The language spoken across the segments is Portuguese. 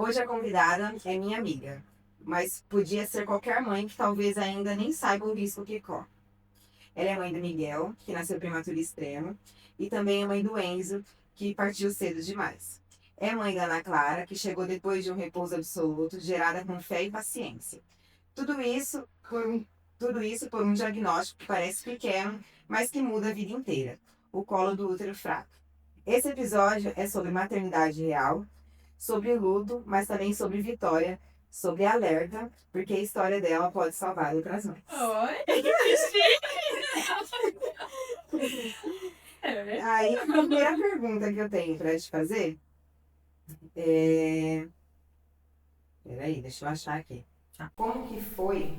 Hoje a convidada é minha amiga, mas podia ser qualquer mãe que talvez ainda nem saiba o risco que corre. Ela é mãe do Miguel, que nasceu prematuro extremo, e também é mãe do Enzo, que partiu cedo demais. É mãe da Ana Clara, que chegou depois de um repouso absoluto, gerada com fé e paciência. Tudo isso por um diagnóstico que parece pequeno, mas que muda a vida inteira: o colo do útero fraco. Esse episódio é sobre maternidade real, sobre luto, mas também sobre vitória, sobre alerta, porque a história dela pode salvar outras mães. Oi, que chique! Aí, a primeira pergunta que eu tenho para te fazer é... Peraí, deixa eu achar aqui. Como que foi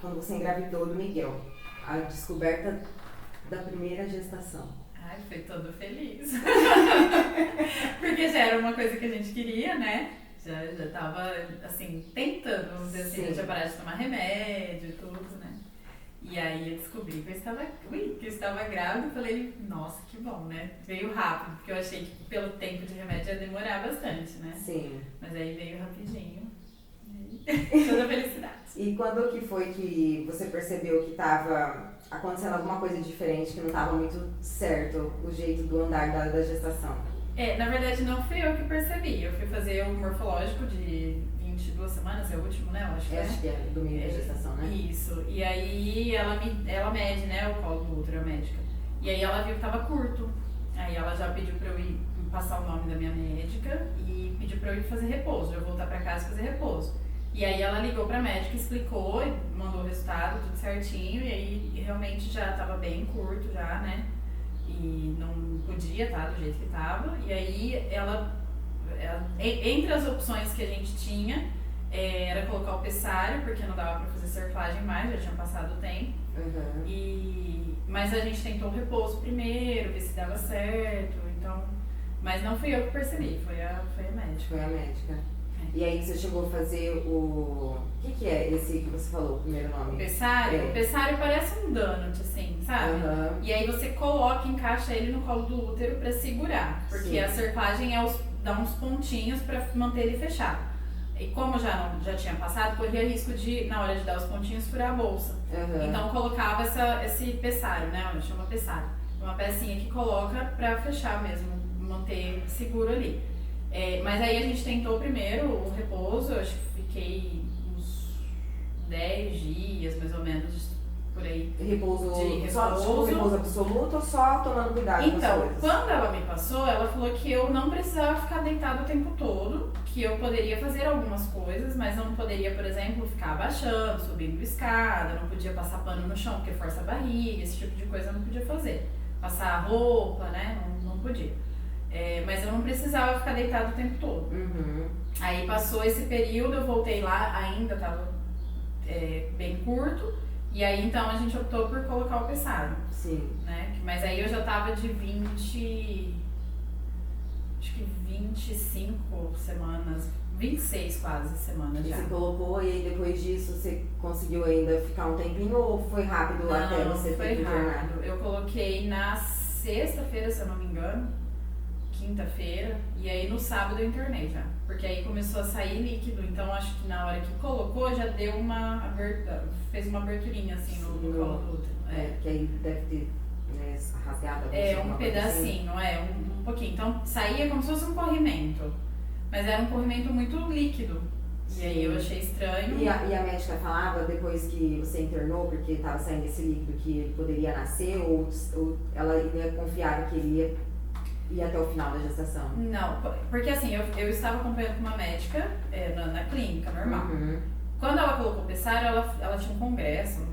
quando você engravidou do Miguel? A descoberta da primeira gestação. Ai, foi todo feliz. Porque já era uma coisa que a gente queria, né? Já tava, assim, tentando, vamos dizer assim, já parar de tomar remédio e tudo, né? E aí eu descobri que eu estava grávida e falei, nossa, que bom, né? Veio rápido, porque eu achei que pelo tempo de remédio ia demorar bastante, né? Sim. Mas aí veio rapidinho. E toda felicidade. E quando que foi que você percebeu que estava acontecendo alguma coisa diferente, que não estava muito certo o jeito do andar da gestação? Na verdade não fui eu que percebi. Eu fui fazer o morfológico de 22 semanas, é o último, né? Eu acho que Acho que é do meio da gestação, né? Isso. E aí ela mede, né, o colo do útero, a médica. E aí ela viu que tava curto. Aí ela já pediu pra eu ir passar o nome da minha médica e pediu pra eu ir fazer repouso, eu voltar pra casa e fazer repouso. E aí ela ligou pra médica, explicou, mandou o resultado, tudo certinho, e aí realmente já tava bem curto já, né? E não podia estar do jeito que tava. E aí ela entre as opções que a gente tinha, era colocar o pessário, porque não dava pra fazer cerclagem mais, já tinha passado o tempo. Uhum. Mas a gente tentou o repouso primeiro, ver se dava certo, então... Mas não fui eu que percebi, foi a médica. Foi a médica. E aí você chegou a fazer o que é esse que você falou, o primeiro nome? O pessário? O pessário parece um donut, assim, sabe? Uhum. E aí você encaixa ele no colo do útero pra segurar, porque Sim. a cerclagem dá uns pontinhos pra manter ele fechado. E como já tinha passado, corria risco de, na hora de dar os pontinhos, furar a bolsa. Uhum. Então colocava esse pessário, né? Chama pessário. Uma pecinha que coloca pra fechar mesmo, manter seguro ali. Mas aí a gente tentou primeiro o repouso, eu acho que fiquei uns 10 dias, mais ou menos, por aí. Repouso. Só tipo, repouso absoluto ou só tomando cuidado com as Então, coisas? quando ela me passou, ela falou que eu não precisava ficar deitada o tempo todo, que eu poderia fazer algumas coisas, mas não poderia, por exemplo, ficar abaixando, subindo escada, não podia passar pano no chão porque força a barriga, esse tipo de coisa eu não podia fazer. Passar roupa, né, não podia. Mas eu não precisava ficar deitada o tempo todo. Uhum. Aí passou esse período, eu voltei lá, ainda estava bem curto, e aí então a gente optou por colocar o pessário. Sim. Né? Mas aí eu já tava de 25 semanas, 26 quase semanas já. E você colocou e aí depois disso você conseguiu ainda ficar um tempinho ou foi rápido até você ter que internar? Eu coloquei na sexta-feira, se eu não me engano, quinta-feira, e aí no sábado eu internei já. Porque aí começou a sair líquido, então acho que na hora que colocou já deu fez uma aberturinha assim no colo do útero. Que aí deve ter rasgado um pedacinho, um pouquinho. Então saía como se fosse um corrimento, mas era um corrimento muito líquido. E aí eu achei estranho. E a médica falava depois que você internou, porque estava saindo esse líquido, que ele poderia nascer, ou ela ainda confiava que ele ia até o final da gestação? Não, porque assim, eu estava acompanhando com uma médica na clínica normal. Uhum. Quando ela colocou o pessário, ela tinha um congresso,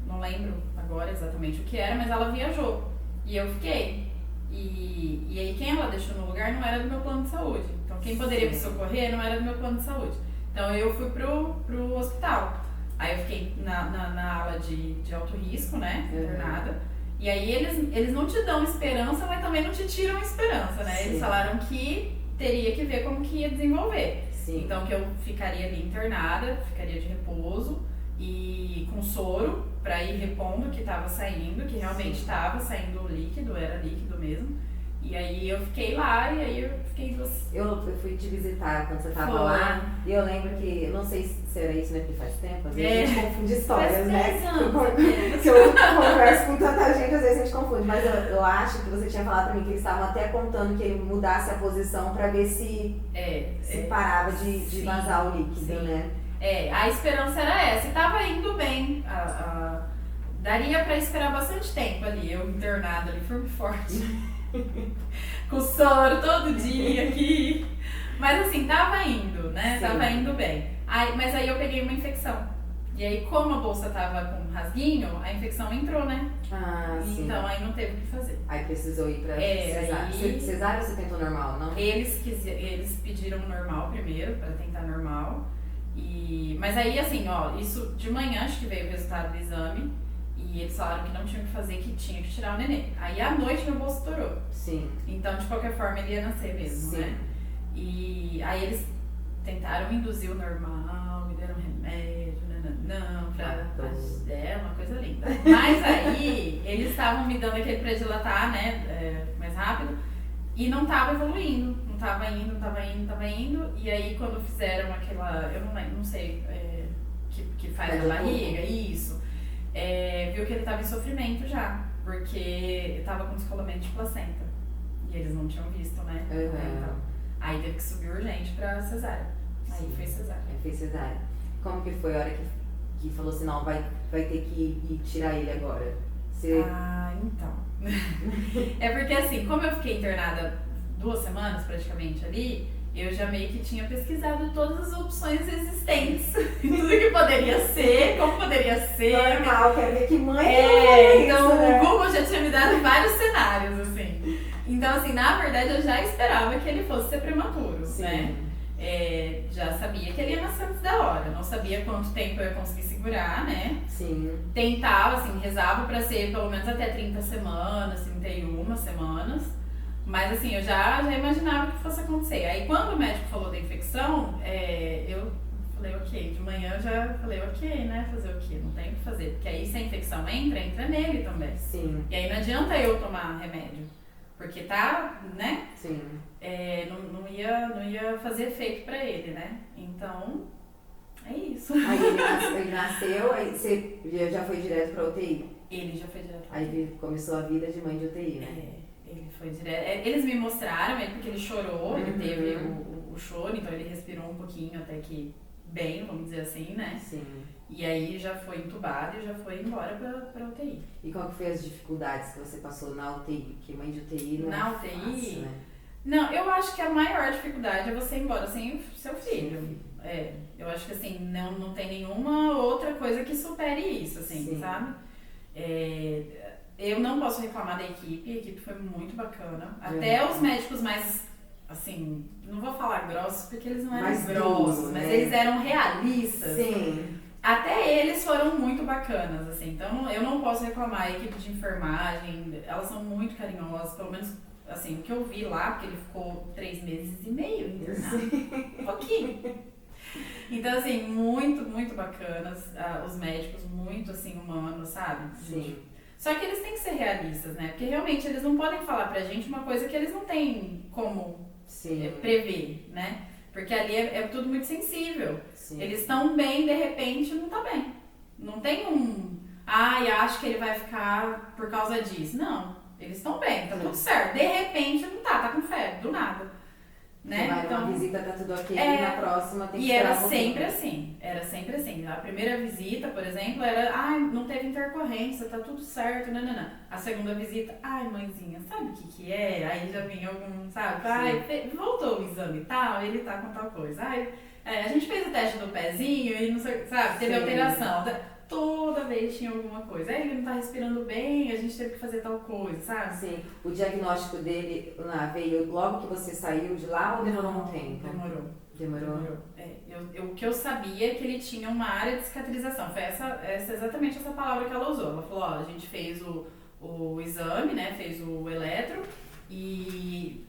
não lembro agora exatamente o que era, mas ela viajou. E eu fiquei. E aí quem ela deixou no lugar não era do meu plano de saúde. Então quem poderia me socorrer não era do meu plano de saúde. Então eu fui pro hospital. Aí eu fiquei na ala de alto risco, né, internada. E aí eles não te dão esperança, mas também não te tiram esperança, né? Sim. Eles falaram que teria que ver como que ia desenvolver. Sim. Então que eu ficaria ali internada, ficaria de repouso e com soro para ir repondo o que estava saindo, que realmente estava saindo líquido, era líquido mesmo. E aí eu fiquei lá, e aí eu fiquei Eu fui te visitar quando você tava lá, e eu lembro que, não sei se era isso, né, porque faz tempo, às vezes a gente confunde histórias, né? Se eu converso com tanta gente, às vezes a gente confunde, mas eu acho que você tinha falado pra mim que eles estavam até contando que ele mudasse a posição pra ver se parava de vazar o líquido, né? A esperança era essa, e tava indo bem, daria pra esperar bastante tempo ali, eu internada ali, firme e forte. Com soro todo dia aqui. Mas assim, tava indo, né? Sim. Tava indo bem. Mas aí eu peguei uma infecção. E aí, como a bolsa tava com rasguinho, a infecção entrou, né? Sim. Então aí não teve o que fazer. Aí precisou ir pra cesárea. Cesárea ou você tentou normal, não? Eles pediram normal primeiro, pra tentar normal. Mas aí assim, ó, isso de manhã acho que veio o resultado do exame. E eles falaram que não tinham que fazer, que tinha que tirar o neném. Aí à noite meu bolso estourou. Sim. Então, de qualquer forma, ele ia nascer mesmo, sim, né? E aí eles tentaram induzir o normal, me deram remédio, uma coisa linda. Mas aí, eles estavam me dando aquele pra dilatar, né, mais rápido, e não tava evoluindo. Não tava indo. E aí, quando fizeram aquela, eu não sei, que faz a barriga, isso. Viu que ele estava em sofrimento já, porque estava com descolamento de placenta. E eles não tinham visto, né? Então, aí teve que subir urgente pra cesárea. Aí fez cesárea. Fez cesárea. Como que foi a hora que falou assim, não, vai ter que ir tirar ele agora? Então. É porque assim, como eu fiquei internada 2 semanas praticamente ali, eu já meio que tinha pesquisado todas as opções existentes. Tudo que poderia ser, como poderia ser. Normal, quer ver que mãe então isso, né? O Google já tinha me dado vários cenários, assim. Então, assim, na verdade, eu já esperava que ele fosse ser prematuro, sim, né? Já sabia que ele ia nascer antes da hora. Não sabia quanto tempo eu ia conseguir segurar, né? Sim. Tentava, assim, rezava pra ser pelo menos até 30 semanas, 31 semanas. Mas assim, eu já imaginava que fosse acontecer. Aí quando o médico falou da infecção, eu falei ok. De manhã eu já falei ok, né? Fazer o quê? Não tem o que fazer. Porque aí se a infecção entra nele também. Sim. E aí não adianta eu tomar remédio. Porque tá, né? Sim. Não ia fazer efeito pra ele, né? Então, é isso. Aí ele nasceu, aí você já foi direto pra UTI? Ele já foi direto pra UTI. Aí começou a vida de mãe de UTI, né? Ele foi direto. Eles me mostraram ele porque ele chorou, ele teve o choro, então ele respirou um pouquinho até que bem, vamos dizer assim, né? Sim. E aí já foi entubado e já foi embora pra UTI. E qual que foi as dificuldades que você passou na UTI? Porque mãe de UTI não na é UTI, fácil, né? Não, eu acho que a maior dificuldade é você ir embora sem o seu filho. Sim. Eu acho que assim, não tem nenhuma outra coisa que supere isso, assim, sim, sabe? Eu não posso reclamar da equipe, a equipe foi muito bacana. Até os médicos mais, assim, não vou falar grossos porque eles não eram mais grossos, mas eles eram realistas. Sim. Até eles foram muito bacanas, assim, então eu não posso reclamar. A equipe de enfermagem, elas são muito carinhosas, pelo menos, assim, o que eu vi lá, porque ele ficou 3 meses e meio internado, um pouquinho. Então, assim, muito, muito bacanas, os médicos muito, assim, humanos, sabe? Sim. Só que eles têm que ser realistas, né? Porque realmente eles não podem falar pra gente uma coisa que eles não têm como prever, né? Porque ali é tudo muito sensível. Sim. Eles estão bem, de repente não tá bem. Não tem acho que ele vai ficar por causa disso. Não, eles estão bem, tá tudo certo. De repente não tá com febre, do nada. Né? Vai então, uma visita, tá tudo ok, e na próxima tem que esperar um pouquinho. Era sempre assim. A primeira visita, por exemplo, era, não teve intercorrência, tá tudo certo, não. A segunda visita, mãezinha, sabe o que é? Aí já vinha algum, sabe? Voltou o exame e tal, ele tá com tal coisa. A gente fez o teste do pezinho e não sei, sabe? Teve alteração. Toda vez tinha alguma coisa. Ele não tá respirando bem, a gente teve que fazer tal coisa, sabe? Sim. O diagnóstico dele veio logo que você saiu de lá ou demorou um tempo? Demorou? O que eu sabia é que ele tinha uma área de cicatrização. Foi exatamente essa palavra que ela usou. Ela falou, a gente fez o exame, né? Fez o eletro e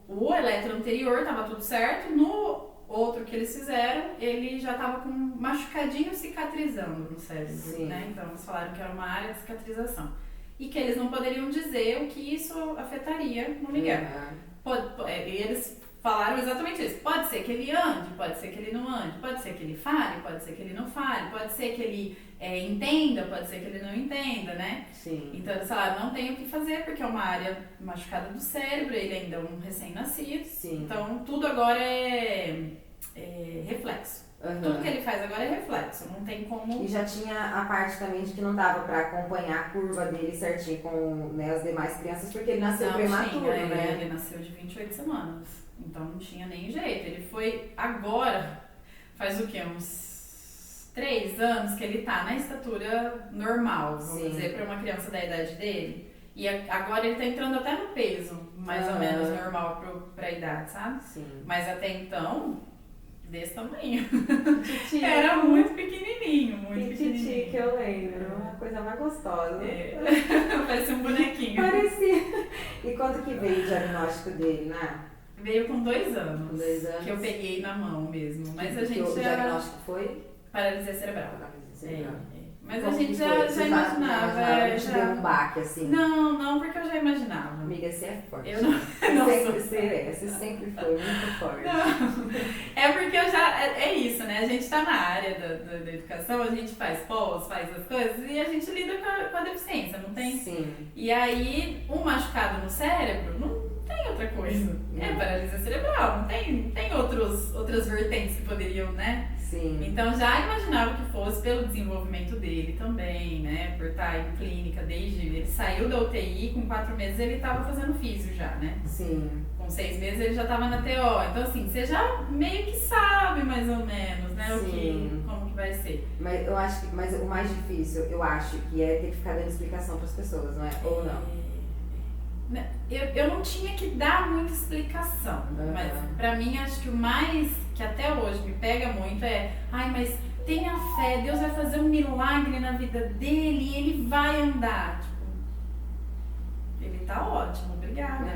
o eletro anterior tava tudo certo. No outro que eles fizeram, ele já tava com um machucadinho cicatrizando no cérebro, né? Então eles falaram que era uma área de cicatrização. e que eles não poderiam dizer o que isso afetaria no Miguel. Eles falaram exatamente isso. Pode ser que ele ande, pode ser que ele não ande, pode ser que ele fale, pode ser que ele não fale, pode ser que ele entenda, pode ser que ele não entenda, né? Sim. Então eles falaram, não tem o que fazer porque é uma área machucada do cérebro, ele ainda é um recém-nascido. Sim. Então tudo agora é reflexo. Tudo que ele faz agora é reflexo, não tem como... E já tinha a parte também de que não dava pra acompanhar a curva dele certinho com, né, as demais crianças, porque ele nasceu prematuro, né? Ele nasceu de 28 semanas, então não tinha nem jeito. Ele foi agora, faz o quê? Uns 3 anos que ele tá na estatura normal, vamos dizer, pra uma criança da idade dele. E agora ele tá entrando até no peso, mais ou menos normal pra idade, sabe? Sim. Mas até então... desse tamanho. Titi. Era muito pequenininho, muito Titi, pequenininho. que eu lembro, uma coisa mais gostosa. Parecia um bonequinho. Parecia. E quando que veio o diagnóstico dele, né? Veio com 2 anos. Com 2 anos. Que eu peguei na mão mesmo. Mas a Que gente o já... diagnóstico foi? Paralisia cerebral. Cerebral. Mas Como a gente que já foi? Você imaginava. Te deu um baque, assim? Não, porque eu já imaginava. Amiga, você é forte. Eu não Você sempre foi muito forte. Não. É porque eu já... É isso, né? A gente tá na área da educação, a gente faz pós, faz as coisas e a gente lida com a deficiência, não tem? Sim. E aí, um machucado no cérebro, não tem outra coisa. É paralisia cerebral, não tem outras vertentes que poderiam, né? Sim. Então já imaginava que fosse pelo desenvolvimento dele também, né? Por estar em clínica desde... Ele saiu da UTI, com 4 meses ele estava fazendo físio já, né? Sim. Com 6 meses ele já estava na TO. Então assim, você já meio que sabe mais ou menos, né? Como que vai ser. Mas eu acho que o mais difícil, eu acho, que é ter que ficar dando explicação para as pessoas, não é? Ou não? Eu não tinha que dar muita explicação, mas pra mim acho que o mais, que até hoje me pega muito é, mas tenha fé, Deus vai fazer um milagre na vida dele e ele vai andar. Tipo, ele tá ótimo, obrigada.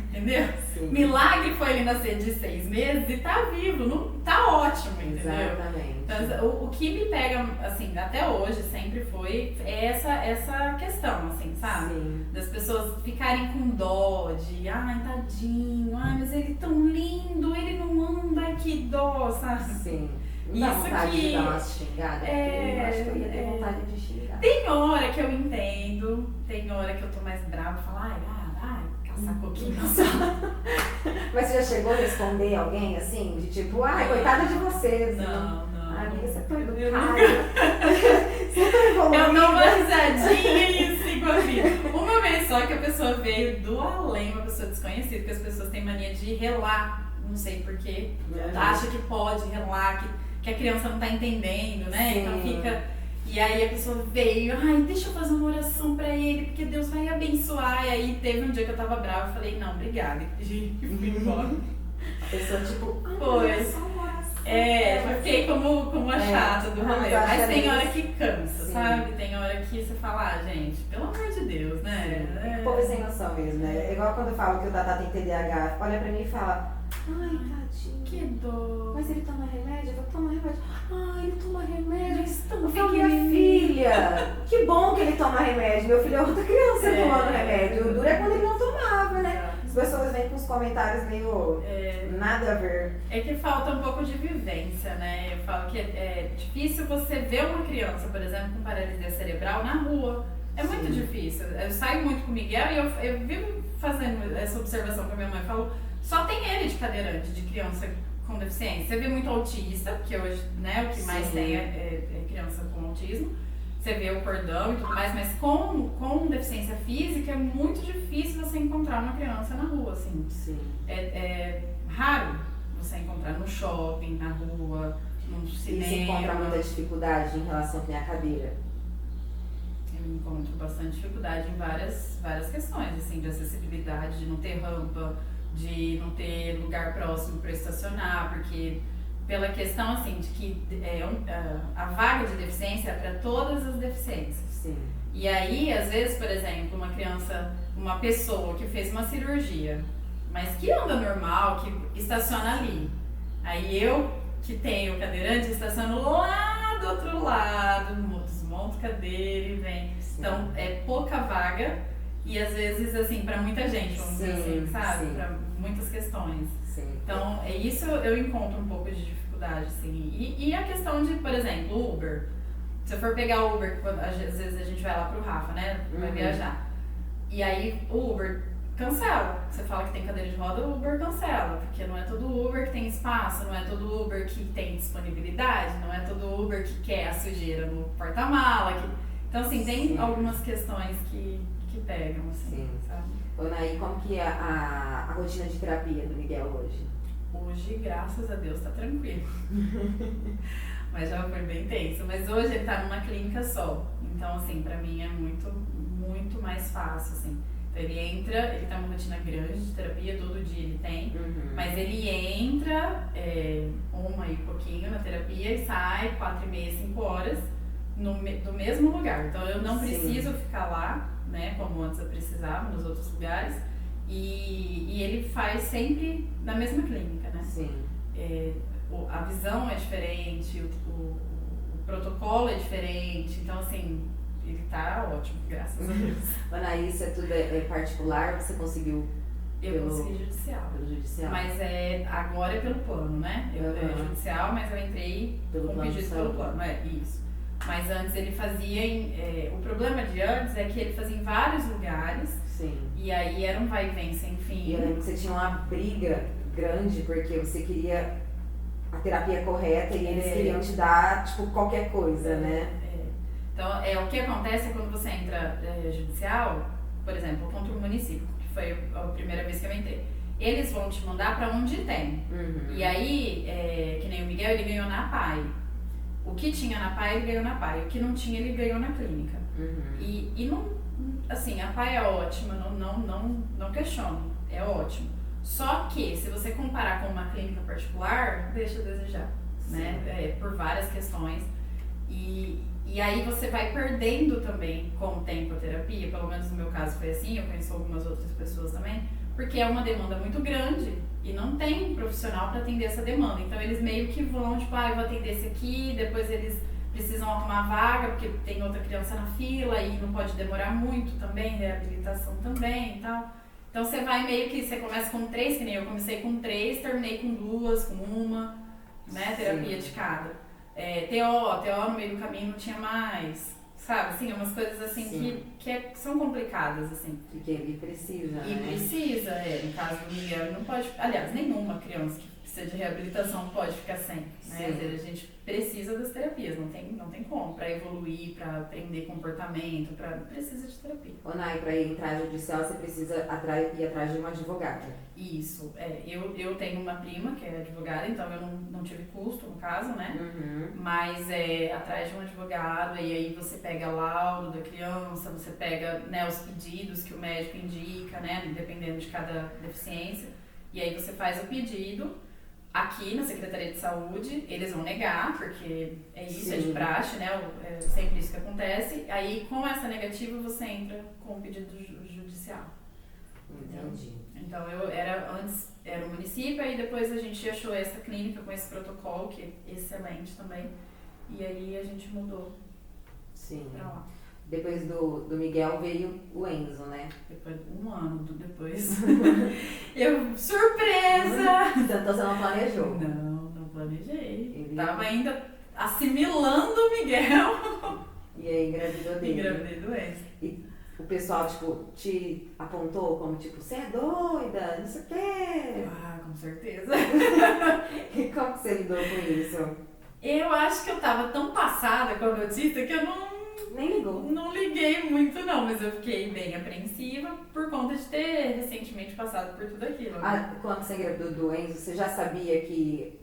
Entendeu? Sim. Milagre foi ele nascer de 6 meses e tá vivo, não, tá ótimo, entendeu? Exatamente. Então, o que me pega, assim, até hoje, sempre foi essa questão, assim, sabe? Sim. Das pessoas ficarem com dó de, tadinho, mas ele é tão lindo, ele não anda, ai que dó, sabe? Sim. Não dá vontade de dar umas xingadas? Eu acho que eu ia ter vontade de xingar. Tem hora que eu entendo, tem hora que eu tô mais brava e falo, caçar coquinho só. Mas você já chegou a responder alguém assim? De tipo, coitada de vocês. Não. Amiga, você é tão educada. Você é tão evoluída. Eu dou uma risadinha e sigo a vida. Uma vez só que a pessoa veio do além, uma pessoa desconhecida, porque as pessoas têm mania de relar, não sei porquê. Acha que pode relar, que a criança não tá entendendo, né? Sim. Então fica... E aí a pessoa veio, deixa eu fazer uma oração pra ele, porque Deus vai abençoar. E aí teve um dia que eu tava brava, eu falei, não, obrigada. E fui embora. A pessoa tipo, foi. Só uma oração. Eu fiquei como a chata do rolê. Mas tem hora que cansa, Sim. sabe? Tem hora que você fala, gente, pelo amor de Deus, né? O povo é sem noção mesmo, né? É igual quando eu falo que o Tatá tem TDAH, olha pra mim e fala, tadinho. Que dor. Mas ele toma remédio? Eu vou tomar remédio. Ele toma remédio. Tão Minha filha, que bom que ele toma remédio. Meu filho é outra criança tomando remédio. O duro é quando ele não tomava, né? As pessoas vêm com os comentários meio nada a ver. É que falta um pouco de vivência, né? Eu falo que é difícil você ver uma criança, por exemplo, com paralisia cerebral na rua. É muito difícil. Eu saio muito com o Miguel e eu vivo fazendo essa observação com a minha mãe. Eu falo, só tem ele de cadeirante, de criança com deficiência. Você vê muito autista, porque hoje, né, o que mais tem é criança com autismo. Você vê o cordão e tudo mais, mas com deficiência física é muito difícil você encontrar uma criança na rua, assim. Sim. É raro você encontrar no shopping, na rua, no cinema. E você encontra muita dificuldade em relação à cadeira? Eu encontro bastante dificuldade em várias questões, assim, de acessibilidade, de não ter rampa, de não ter lugar próximo para estacionar, porque pela questão, assim, de que a vaga de deficiência é para todas as deficiências. Sim. E aí, às vezes, por exemplo, uma pessoa que fez uma cirurgia, mas que anda normal, que estaciona ali. Aí eu, que tenho cadeirante, estaciono lá do outro lado, desmonto cadeira e vem. Então, é pouca vaga e às vezes, assim, pra muita gente, vamos dizer assim, sabe? Sim. Pra muitas questões. Sim. Então, é isso eu encontro um pouco de dificuldade, assim. E a questão de, por exemplo, Uber. Se eu for pegar o Uber, às vezes a gente vai lá pro Rafa, né? Vai viajar. E aí o Uber cancela. Você fala que tem cadeira de roda, o Uber cancela. Porque não é todo Uber que tem espaço, não é todo Uber que tem disponibilidade, não é todo Uber que quer a sujeira no porta-mala. Então, assim, tem algumas questões que pegam, assim, sabe? Ana, e como que é a rotina de terapia do Miguel hoje? Hoje, graças a Deus, tá tranquilo. Mas já foi bem tenso. Mas hoje ele tá numa clínica só. Então, assim, pra mim é muito, muito mais fácil, assim. Então ele tá numa rotina grande de terapia, todo dia ele tem. Mas ele entra 1 e pouquinho na terapia e sai 4h30, 5 horas do mesmo lugar. Então eu não preciso ficar lá, né, como antes eu precisava nos outros lugares. E ele faz sempre na mesma clínica, né? Sim. A visão é diferente, o protocolo é diferente, então assim, ele tá ótimo, graças a Deus. Ana, isso tudo é particular, você conseguiu Eu consegui judicial. Pelo judicial? Mas agora é pelo plano, né? É judicial, mas eu entrei com pedido pelo plano, isso. Mas antes ele fazia o problema de antes é que ele fazia em vários lugares. Sim. E aí era um vai e vem sem fim. E eu lembro que você tinha uma briga grande porque você queria a terapia correta e eles queriam te dar, tipo, qualquer coisa, né? Então, o que acontece é quando você entra judicial, por exemplo, contra o município, que foi a primeira vez que eu entrei. Eles vão te mandar pra onde tem. E aí, que nem o Miguel, ele ganhou na APAE. O que tinha na APAE, ele ganhou na APAE. O que não tinha, ele ganhou na clínica. E não, assim, a APAE é ótima, não questiono, é ótimo. Só que, se você comparar com uma clínica particular, deixa a desejar, né? Por várias questões. E aí você vai perdendo também com o tempo a terapia, pelo menos no meu caso foi assim, eu conheço algumas outras pessoas também, porque é uma demanda muito grande e não tem profissional para atender essa demanda. Então eles meio que vão, tipo, eu vou atender esse aqui, depois eles precisam arrumar vaga, porque tem outra criança na fila e não pode demorar muito também, reabilitação também e tal. Então você vai meio que, você começa com 3, que nem eu comecei com 3, terminei com 2, com 1, né, terapia de cada. TO no meio do caminho não tinha mais, sabe, assim, umas coisas assim que são complicadas, assim. Porque ele precisa, E né? precisa, no caso do Miguel, não pode, aliás, nenhuma criança que precisa de reabilitação pode ficar sem, né, às vezes a gente precisa das terapias, não tem como, pra evoluir, pra aprender comportamento, precisa de terapia. Onai, pra entrar judicial você precisa ir atrás de uma advogada. Isso, eu tenho uma prima que é advogada, então eu não tive custo no caso, né? Mas atrás de um advogado, e aí você pega laudo da criança, você pega, né, os pedidos que o médico indica, né, dependendo de cada deficiência, e aí você faz o pedido. Aqui na Secretaria de Saúde, eles vão negar, porque é isso, é de praxe, né? É sempre isso que acontece. Aí, com essa negativa, você entra com o pedido judicial. Entendi. Então, antes era o município, aí depois a gente achou essa clínica com esse protocolo, que é excelente também. E aí a gente mudou pra lá. Depois do Miguel veio o Enzo, né? Depois, 1 ano depois. Surpresa! Então você não planejou? Não planejei. Tava ainda assimilando o Miguel. E aí engravidou dele. Engravidei do Enzo. E o pessoal, tipo, te apontou como, tipo, você é doida, não sei o quê. Com certeza. E como que você lidou com isso? Eu acho que eu tava tão passada com a notícia que eu nem ligou. Não liguei muito não, mas eu fiquei bem apreensiva por conta de ter recentemente passado por tudo aquilo. Né? Quando você engravidou do Enzo, você já sabia que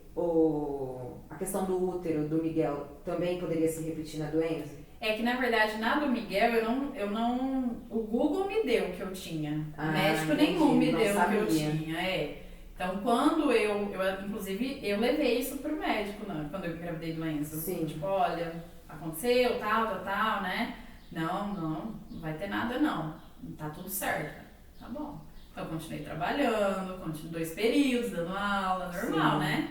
a questão do útero do Miguel também poderia se repetir na do Enzo? É que na verdade na do Miguel o Google me deu que eu tinha. Médico nenhum me deu que eu tinha. Então quando inclusive eu levei isso pro médico, né, quando eu engravidei do Enzo. Sim. Tipo, olha, aconteceu, tal, né? Não vai ter nada não. Tá tudo certo. Tá bom. Então eu continuei trabalhando, 2 períodos, dando aula, normal, né?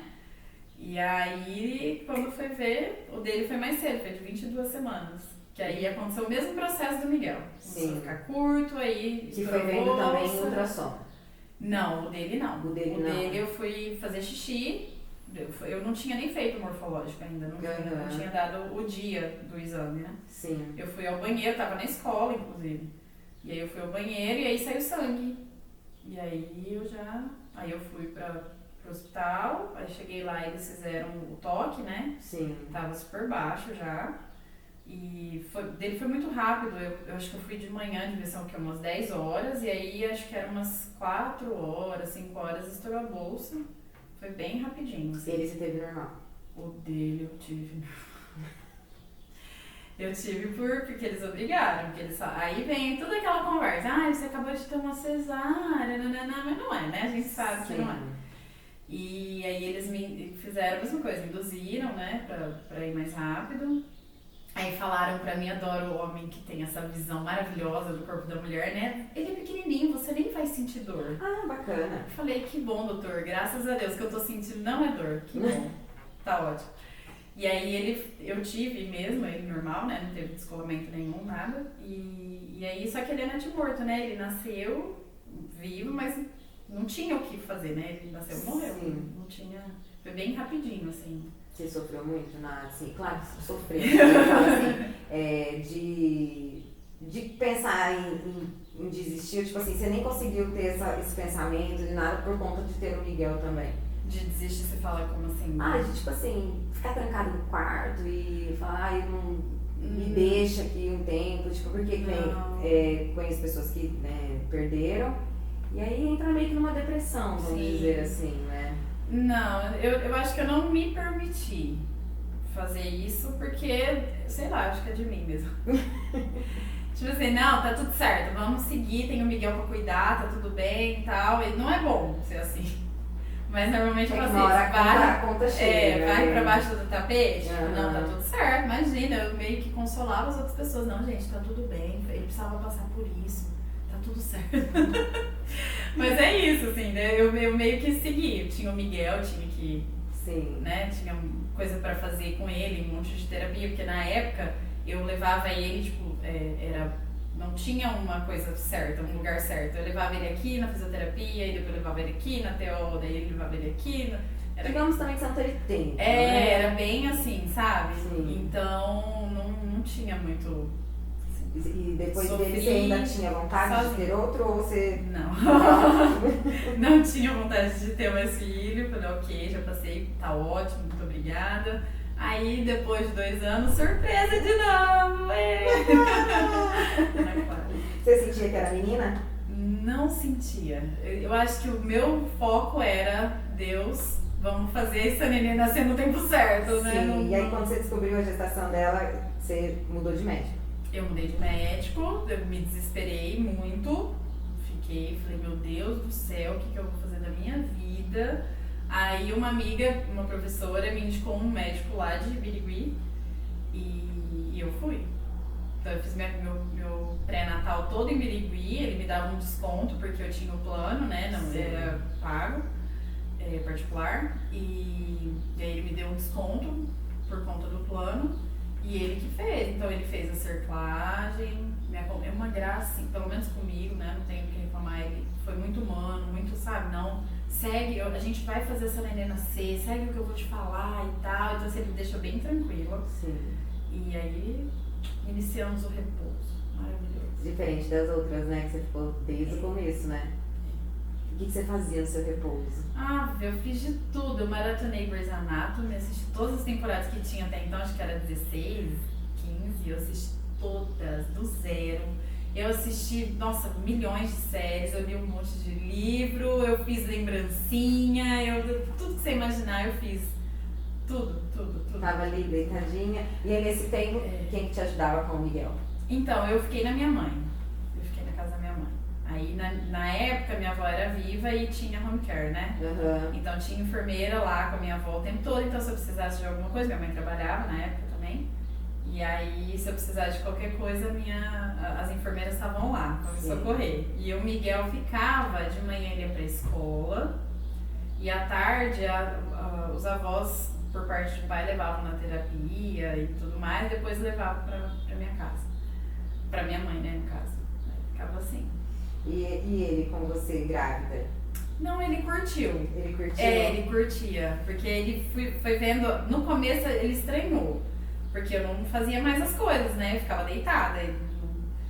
E aí, quando foi ver, o dele foi mais cedo, foi de 22 semanas. Que aí aconteceu o mesmo processo do Miguel. Começou a ficar curto, aí... Que foi vendo também em ultrassom. Não, o dele não. O dele não. Dele eu fui fazer xixi, eu não tinha nem feito morfológico ainda, não tinha dado o dia do exame, né? Sim. Eu fui ao banheiro, tava na escola, inclusive. E aí eu fui ao banheiro e aí saiu sangue. E aí eu fui pro hospital, aí cheguei lá e eles fizeram o toque, né? Sim. Tava super baixo já. E dele foi muito rápido, eu acho que eu fui de manhã, devia ser umas 10 horas, e aí acho que eram umas 4 horas, 5 horas, estourou a bolsa. Foi bem rapidinho. Assim. Ele se teve normal? O dele eu tive. Eu tive porque eles obrigaram, porque eles aí vem toda aquela conversa, você acabou de ter uma cesárea, mas não é, né? A gente sabe que não é. E aí eles me fizeram a mesma coisa, induziram, né, pra ir mais rápido. Aí falaram pra mim, adoro o homem que tem essa visão maravilhosa do corpo da mulher, né? Ele é pequenininho, você nem vai sentir dor. Ah, bacana. Eu falei, que bom, doutor, graças a Deus que eu tô sentindo não é dor, que bom, tá ótimo. E aí eu tive mesmo, ele normal, né? Não teve descolamento nenhum, nada. E aí, só que ele é natimorto, né? Ele nasceu vivo, mas não tinha o que fazer, né? Ele nasceu e morreu. Sim. Não tinha. Foi bem rapidinho, assim. Você sofreu muito assim, claro que sofreu, eu falo assim, de pensar em desistir, tipo assim, você nem conseguiu ter esse pensamento de nada por conta de ter o Miguel também. De desistir, você fala como assim? De tipo assim, ficar trancado no quarto e falar, me deixa aqui um tempo, tipo, porque conheço pessoas que, né, perderam, e aí entra meio que numa depressão, vamos dizer assim, né? Não, eu acho que eu não me permiti fazer isso porque, sei lá, acho que é de mim mesmo. Tipo assim, não, tá tudo certo, vamos seguir, tem o Miguel pra cuidar, tá tudo bem e tal. E não é bom ser assim. Mas normalmente eu faço isso, vai pra baixo do tapete, não, tá tudo certo, imagina, eu meio que consolava as outras pessoas, não, gente, tá tudo bem, ele precisava passar por isso, tá tudo certo. Mas é isso, assim, né? Eu meio que segui. Eu tinha o Miguel, tinha que. Sim. Né? Tinha coisa pra fazer com ele, um monte de terapia, porque na época eu levava ele, tipo, não tinha uma coisa certa, um lugar certo. Eu levava ele aqui na fisioterapia, e depois eu levava ele aqui na TO, daí ele levava ele aqui. Digamos também que você não teve tempo. Era bem assim, sabe? Sim. Então não tinha muito. E depois dele você ainda tinha vontade de ter outro ou você... Não. Não tinha vontade de ter mais filho. Falei, ok, já passei, tá ótimo, muito obrigada. Aí depois de 2 anos, surpresa de novo! Você sentia que era menina? Não sentia. Eu acho que o meu foco era, Deus, vamos fazer essa neném nascer no tempo certo, né? Sim, e aí quando você descobriu a gestação dela, você mudou de médico? Eu mudei de médico, eu me desesperei muito, falei, meu Deus do céu, o que eu vou fazer da minha vida? Aí uma amiga, uma professora, me indicou um médico lá de Birigui e eu fui. Então eu fiz meu pré-natal todo em Birigui, ele me dava um desconto porque eu tinha o plano, né, não era pago, particular, e aí ele me deu um desconto por conta do plano. E ele que fez, então ele fez a cerclagem, é uma graça, assim, pelo menos comigo, né, não tenho o que reclamar, ele foi muito humano, muito, sabe, não, segue, a gente vai fazer essa neném nascer, segue o que eu vou te falar e tal, então ele me deixou bem tranquila. Sim. E aí, iniciamos o repouso, maravilhoso. Diferente das outras, né, que você ficou desde o começo, né? O que você fazia no seu repouso? Eu fiz de tudo. Eu maratonei Grey's Anatomy, assisti todas as temporadas que tinha até então, acho que era 16, 15, eu assisti todas, do zero. Eu assisti, milhões de séries, eu li um monte de livro, eu fiz lembrancinha, tudo que você imaginar eu fiz. Tudo. Tava ali deitadinha. E aí nesse tempo, quem que te ajudava com o Miguel? Então, eu fiquei na minha mãe. Eu fiquei na casa da minha mãe. Aí, na época, minha avó era viva e tinha home care, né? Uhum. Então, tinha enfermeira lá com a minha avó o tempo todo. Então, se eu precisasse de alguma coisa, minha mãe trabalhava na época também. E aí, se eu precisasse de qualquer coisa, as enfermeiras estavam lá para me socorrer. E o Miguel ficava, de manhã ele ia pra escola. E à tarde, os avós por parte do pai, levavam na terapia e tudo mais, depois levavam pra minha casa. Pra minha mãe, né, no caso. Aí ficava assim. E ele com você grávida? Não, ele curtiu. Ele curtiu? Ele curtia, porque ele foi vendo, no começo ele estranhou, porque eu não fazia mais as coisas, né, eu ficava deitada, ele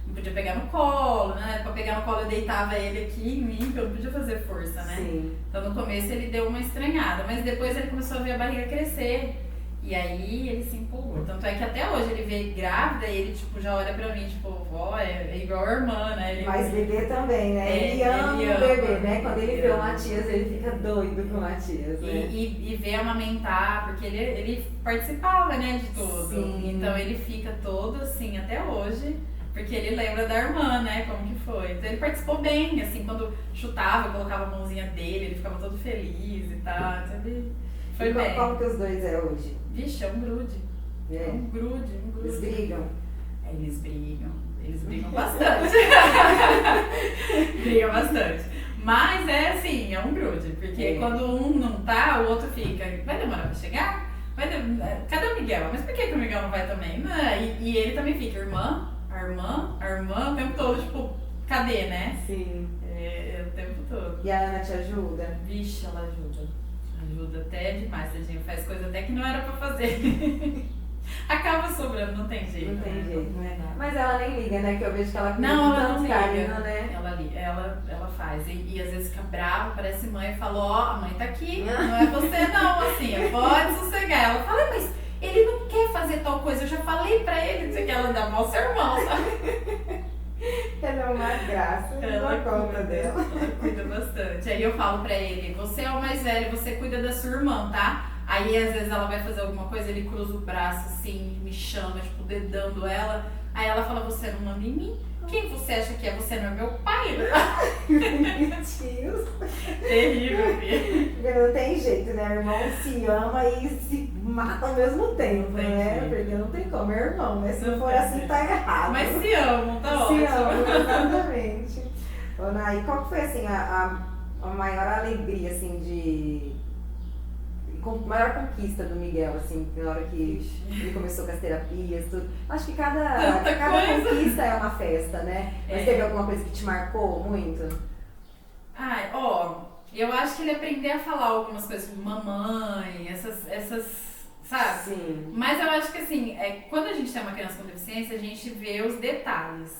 não podia pegar no colo, né, pra pegar no colo eu deitava ele aqui em mim, porque eu não podia fazer força, né. Sim. Então no começo ele deu uma estranhada, mas depois ele começou a ver a barriga crescer, e aí ele se empolgou. Tanto é que até hoje ele vê grávida e ele tipo, já olha pra mim, tipo, vó, é igual a irmã, né. Ele, Mas bebê também, né? Ele ama o bebê, né? Quando ele vê o Matias, ele fica doido com o Matias, né? E vê amamentar, porque ele participava, né, de tudo. Sim. Então ele fica todo assim até hoje, porque ele lembra da irmã, né, como que foi. Então ele participou bem, assim, quando chutava, eu colocava a mãozinha dele, ele ficava todo feliz e tal, então ele foi E bem. como que os dois é hoje? Vixe, é um grude. É. Um grude. Eles brigam? Eles brigam bastante. Brigam bastante. Mas é assim, é um grude, porque quando um não tá, o outro fica, vai demorar pra chegar? Cadê o Miguel? Mas por que o Miguel não vai também? Não, e ele também fica, a irmã, o tempo todo, tipo, cadê, né? Sim. É o tempo todo. E a Ana te ajuda? Vixe, ela ajuda. Ajuda até demais, tadinha. Faz coisa até que não era pra fazer. Acaba sobrando, não tem jeito. Não tem né? jeito, Não né? dá. Mas ela nem liga, né? Que eu vejo que ela Não, ela não tanto liga. carinho, né? Ela faz. E às vezes fica brava, parece mãe e fala, ó, a mãe tá aqui, não é você não, assim, pode sossegar. Ela fala, mas ele não quer fazer tal coisa, eu já falei pra ele, dizer que ela dá mal sermão, sabe? Ela é uma graça, ela conta dela. Ela cuida bastante. Aí eu falo pra ele, você é o mais velho, você cuida da sua irmã, tá? Aí às vezes ela vai fazer alguma coisa, ele cruza o braço assim, me chama, tipo, dedando ela. Aí ela fala, você não manda em mim? Quem você acha que é? Você não é meu pai? Bonitinhos. Terrível, filho. Não tem jeito, né? Irmão se ama e se mata ao mesmo tempo, Não tem né? jeito. Porque não tem como, é irmão, né? Se não Não for tem assim, jeito. tá errado. Mas se amam, tá Se ótimo. amam, exatamente. Ô, Nay, qual que foi, assim, a maior alegria, assim, maior conquista do Miguel, assim, na hora que ele começou com as terapias, tudo. Acho que cada coisa. conquista é uma festa, né? Mas teve alguma coisa que te marcou muito? Ai, eu acho que ele aprendeu a falar algumas coisas como mamãe, essas, sabe? Sim. Mas eu acho que assim, quando a gente tem uma criança com deficiência, a gente vê os detalhes.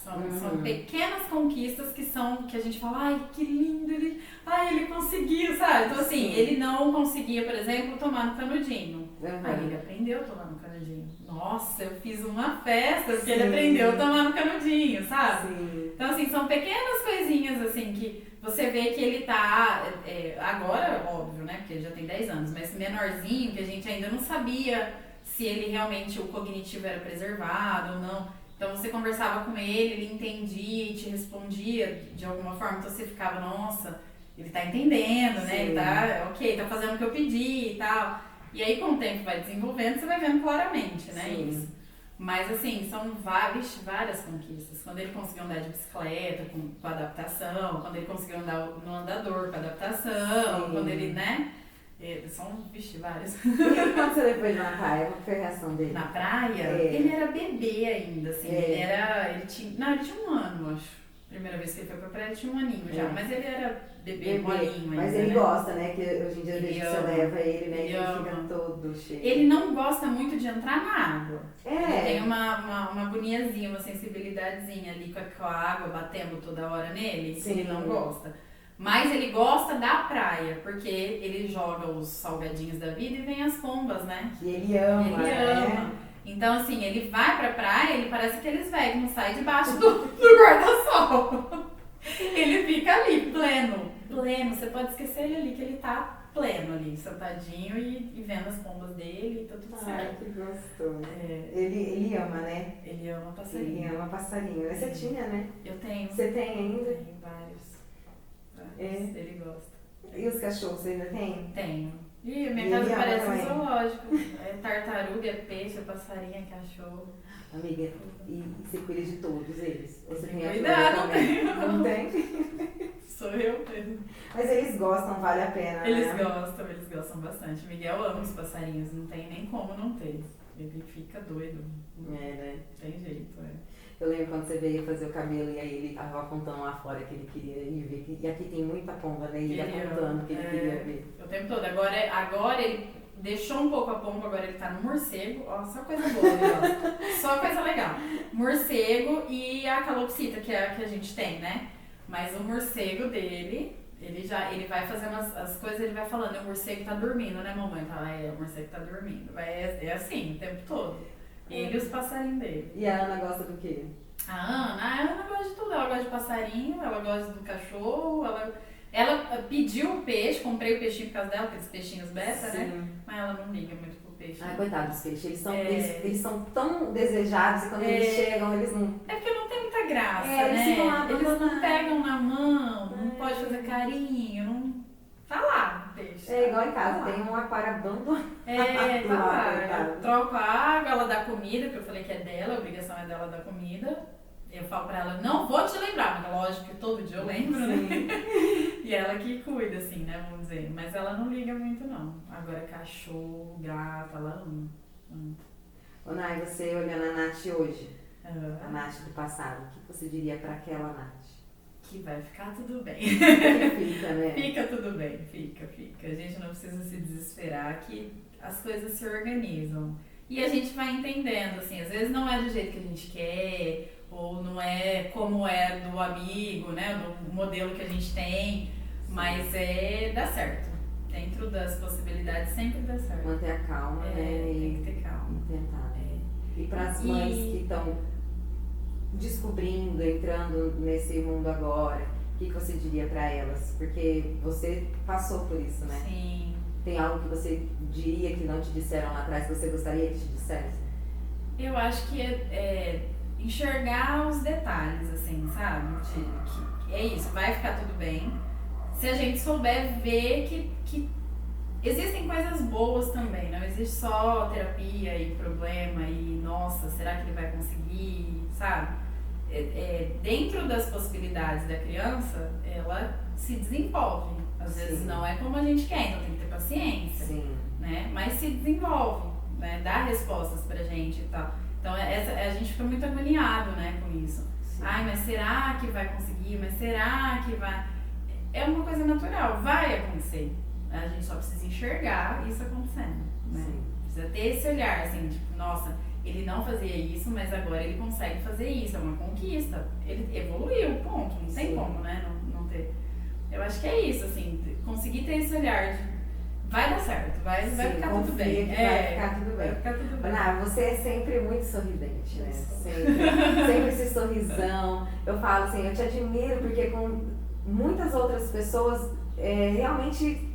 São pequenas conquistas que a gente fala, ai, que lindo, ele conseguiu, sabe? Então assim, Sim. ele não conseguia, por exemplo, tomar no canudinho. Uhum. Aí ele aprendeu a tomar no canudinho. Nossa, eu fiz uma festa porque Sim. ele aprendeu a tomar no canudinho, sabe? Sim. Então assim, são pequenas coisinhas assim que você vê que ele tá, agora, óbvio, né, porque ele já tem 10 anos, mas menorzinho, que a gente ainda não sabia se ele realmente, o cognitivo era preservado ou não. Então você conversava com ele entendia e te respondia de alguma forma, então você ficava, nossa, ele tá entendendo, né, Sim. ele tá, ok, tá fazendo o que eu pedi e tal. E aí com o tempo vai desenvolvendo, você vai vendo claramente, né, Sim. isso. Mas assim, são várias conquistas. Quando ele conseguiu andar de bicicleta com adaptação, quando ele conseguiu andar no andador com adaptação, Sim. quando ele, né? São, várias. E quando você levou ele na praia, qual foi a reação dele? Na praia, ele era bebê ainda, assim. Ele tinha 1 ano, acho. Primeira vez que ele foi pra praia, ele tinha 1 aninho já. Mas ele era bebê, molinho ainda, Mas ele né? gosta, né? Que hoje em dia Ele desde que você ama. leva ele, né? Ele Ele ama. fica todo cheio. Ele não gosta muito de entrar na água. Ele tem É. uma agoniazinha, uma sensibilidadezinha ali com a água batendo toda hora nele. Sim. Ele não gosta. Mas ele gosta da praia, porque ele joga os salgadinhos da vida e vem as pombas, né? Que ele ama, Ele né? ama. Então, assim, ele vai pra praia, ele parece aqueles velhos que não saem debaixo do guarda-sol. Ele fica ali, pleno. Você pode esquecer ele ali, que ele tá pleno ali, sentadinho e vendo as pombas dele e tá tudo Ai, certo. que gostoso. É, Ele ama, né? ele ama Ele passarinho. ama passarinho. Você tinha, né? Eu tenho. Você tem ainda? Tenho vários. Ele gosta. E os cachorros, você ainda tem? Tenho. Ih, minha E casa ele ama parece um também? zoológico. É tartaruga, é peixe, é passarinho, é cachorro. Amiga, e você cuida de todos eles? Ou você tem Cuidado, ajuda também? não tenho. Não tem? Sou eu mesmo. Mas eles gostam, vale a pena, Eles né? gostam bastante. Miguel ama os passarinhos, não tem nem como não ter. Ele fica doido. É, né? Não tem jeito, Eu lembro quando você veio fazer o cabelo e aí ele tava apontando lá fora que ele queria ir ver. E aqui tem muita pomba, né? E ele apontando que ele queria ver. O tempo todo. Agora ele deixou um pouco a pomba, agora ele tá no morcego. Ó, só coisa boa, legal. Só coisa legal. Morcego e a calopsita, que é a que a gente tem, né? Mas o morcego dele, ele vai fazendo as coisas, ele vai falando, o morcego tá dormindo, né, mamãe? Fala, o morcego tá dormindo. É assim, o tempo todo. Ele e os passarinhos dele. E a Ana gosta do quê? A Ana gosta de tudo. Ela gosta de passarinho, ela gosta do cachorro, ela pediu o peixe, comprei o peixinho por causa dela, aqueles peixinhos beta, né? Mas ela não liga muito pro peixe. Ai, coitado dos peixes. Eles são tão desejados e quando eles chegam, eles não... É porque não tem muita graça, né? Eles ficam lá Eles não abandonados. pegam na mão, não pode fazer carinho, não... Tá lá o peixe. É igual em casa, tá lá. tem um aquário abandonado. Tá lá. Coitado. Eu troco a água, ela dá comida, porque eu falei que é dela, a obrigação é dela dar comida. Eu falo pra ela, não vou te lembrar, mas lógico que todo dia eu lembro, né? E ela que cuida, assim, né, vamos dizer. Mas ela não liga muito, não. Agora cachorro, gato, ela ama. Ô, Nai, você olhando a Nath hoje, Ah, a Nath do passado, o que você diria pra aquela Nath? que vai ficar tudo bem. Que fica, né? Fica tudo bem, fica. A gente não precisa se desesperar que as coisas se organizam. E a gente vai entendendo, assim, às vezes não é do jeito que a gente quer, ou não é como é do amigo, né, do modelo que a gente tem, mas dá certo. Dentro das possibilidades sempre dá certo. Manter a calma, né? Tem que ter calma. E tentar. E para as mães que estão descobrindo, entrando nesse mundo agora, o que você diria para elas? Porque você passou por isso, né? Sim. Tem algo que você diria que não te disseram lá atrás que você gostaria que te dissessem? Eu acho que é enxergar os detalhes, assim, sabe? Que é isso, vai ficar tudo bem. Se a gente souber ver que existem coisas boas também, não existe só terapia e problema e, nossa, será que ele vai conseguir, sabe? Dentro das possibilidades da criança, ela se desenvolve. Às vezes não é como a gente quer, então tem que ter paciência, né? Mas se desenvolve, né? Dá respostas pra gente e tal. Então a gente fica muito agoniado, né, com isso. Sim. Ai, mas será que vai conseguir? Mas será que vai... É uma coisa natural, vai acontecer. A gente só precisa enxergar isso acontecendo, né? Sim. Precisa ter esse olhar, assim, tipo, nossa, ele não fazia isso, mas agora ele consegue fazer isso, é uma conquista. Ele evoluiu, ponto, não tem como, né, não ter. Eu acho que é isso, assim, conseguir ter esse olhar de vai dar certo, vai ficar tudo bem. Vai ficar tudo bem. Vai ficar tudo bem. Ana, você é sempre muito sorridente, né? Sempre esse sorrisão. Eu falo assim, eu te admiro porque com muitas outras pessoas realmente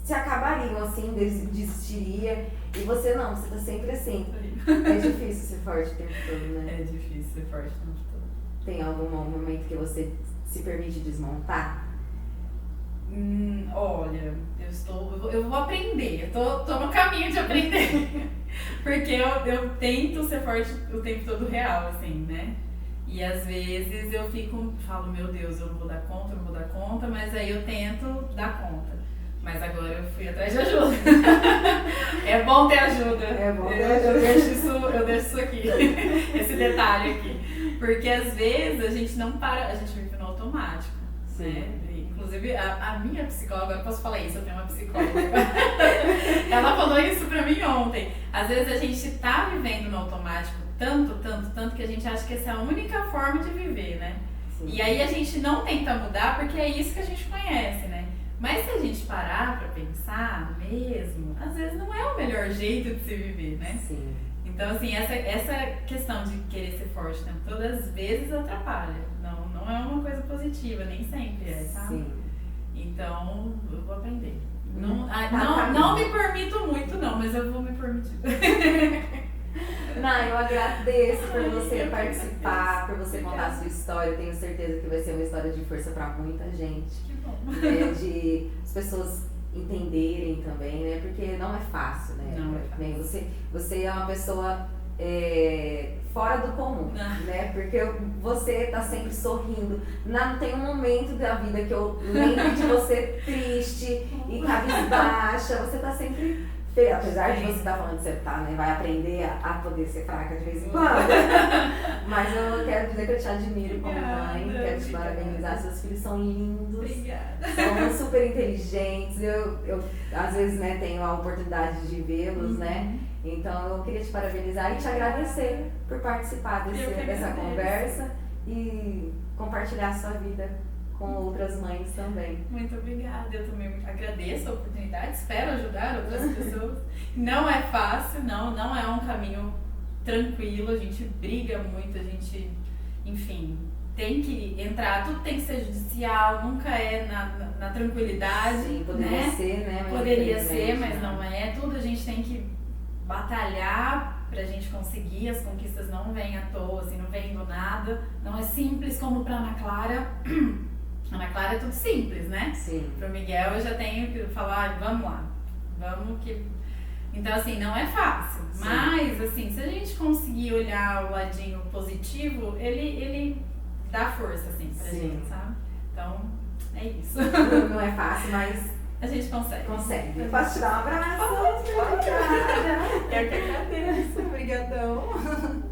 se acabariam assim, desistiria. E você não, você tá sempre assim. É difícil ser forte o tempo todo, né? É difícil ser forte o tempo todo. Tem algum momento que você se permite desmontar? Olha, eu vou aprender, eu tô no caminho de aprender. Porque eu tento ser forte o tempo todo real, assim, né? E às vezes eu falo, meu Deus, eu não vou dar conta, mas aí eu tento dar conta. Mas agora eu fui atrás de ajuda. É bom ter ajuda. É bom ter Eu ajuda. deixo isso aqui, esse detalhe aqui. Porque às vezes a gente não para, a gente vive no automático, né? Inclusive, a minha psicóloga, agora eu posso falar isso, eu tenho uma psicóloga. Ela falou isso pra mim ontem. Às vezes a gente tá vivendo no automático tanto que a gente acha que essa é a única forma de viver, né? Sim. E aí a gente não tenta mudar porque é isso que a gente conhece, né? Mas se a gente parar pra pensar mesmo, às vezes não é o melhor jeito de se viver, né? Sim. Então, assim, essa questão de querer ser forte o tempo todo, às vezes atrapalha. Não é uma coisa positiva, nem sempre é, sabe? Sim. Então, eu vou aprender. Não me permito muito, não, mas eu vou me permitir. Não, eu agradeço por você participar, por você contar a sua história. Eu tenho certeza que vai ser uma história de força para muita gente. Que bom. De as pessoas entenderem também, né? Porque não é fácil, né? Não é fácil. Você é uma pessoa fora do comum, né? Porque você tá sempre sorrindo. Não tem um momento da vida que eu lembro de você triste e cabisbaixa. Você tá sempre feliz. Apesar de você estar falando que você tá, né? Vai aprender a poder ser fraca de vez em quando. Mas eu quero dizer que eu te admiro como mãe. Quero te parabenizar. Seus filhos são lindos. Obrigada. São super inteligentes. Eu às vezes, né, tenho a oportunidade de vê-los, né? Então eu queria te parabenizar e te agradecer por participar dessa conversa e compartilhar a sua vida com outras mães também. Muito obrigada, eu também agradeço a oportunidade, espero ajudar outras pessoas. Não é fácil, não é um caminho tranquilo, a gente briga muito, a gente, enfim, tem que entrar, tudo tem que ser judicial, nunca é na tranquilidade. Sim, poderia ser, né? Poderia ser, mas não é. Tudo a gente tem que batalhar pra gente conseguir, as conquistas não vêm à toa, assim, não vêm do nada. Não é simples como pra Ana Clara. Ana Clara é tudo simples, né? Sim. Pro Miguel eu já tenho que falar, vamos lá, vamos que... Então, assim, não é fácil. Sim. Mas, assim, se a gente conseguir olhar o ladinho positivo, ele dá força, assim, pra gente, sabe? Então, é isso. Não é fácil, mas a gente consegue. Consegue. Posso te dar um abraço? Eu que agradeço. Obrigadão.